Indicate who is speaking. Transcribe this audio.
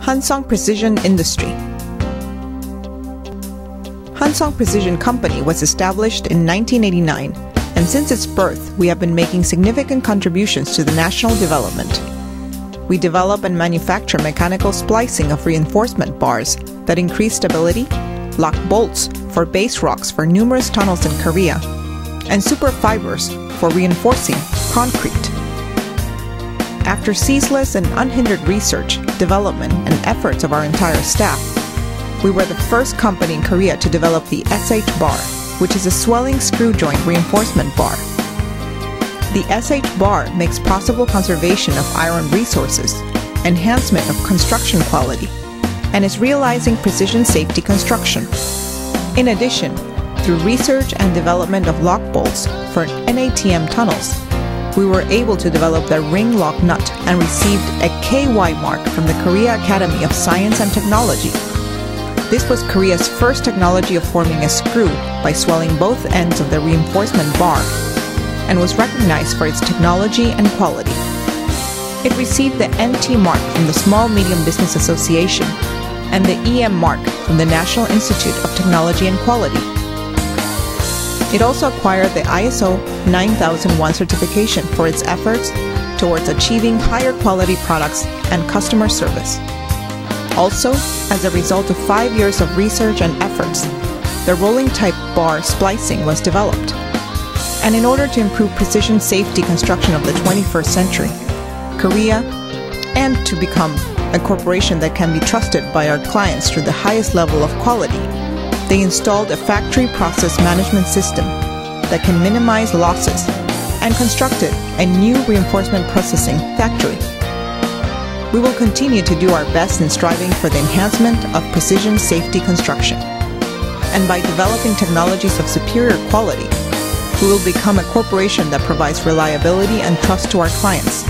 Speaker 1: Hansong Precision Industry. Hansong Precision Company was established in 1989, and since its birth, we have been making significant contributions to the national development. We develop and manufacture mechanical splicing of reinforcement bars that increase stability, lock bolts for base rocks for numerous tunnels in Korea, and super fibers for reinforcing concrete. After ceaseless and unhindered research, development, and efforts of our entire staff, we were the first company in Korea to develop the SH bar, which is a swelling screw joint reinforcement bar. The SH bar makes possible conservation of iron resources, enhancement of construction quality, and is realizing precision safety construction. In addition, through research and development of lock bolts for NATM tunnels, we were able to develop the ring lock nut and received a KY mark from the Korea Academy of Science and Technology. This was Korea's first technology of forming a screw by swelling both ends of the reinforcement bar, and was recognized for its technology and quality. It received the NT mark from the Small Medium Business Association and the EM mark from the National Institute of Technology and Quality. It also acquired the ISO 9001 certification for its efforts towards achieving higher quality products and customer service. Also, as a result of 5 years of research and efforts, the rolling type bar splicing was developed. And in order to improve precision safety construction of the 21st century, Korea, and to become a corporation that can be trusted by our clients through the highest level of quality, they installed a factory process management system that can minimize losses and constructed a new reinforcement processing factory. We will continue to do our best in striving for the enhancement of precision safety construction. And by developing technologies of superior quality, we will become a corporation that provides reliability and trust to our clients.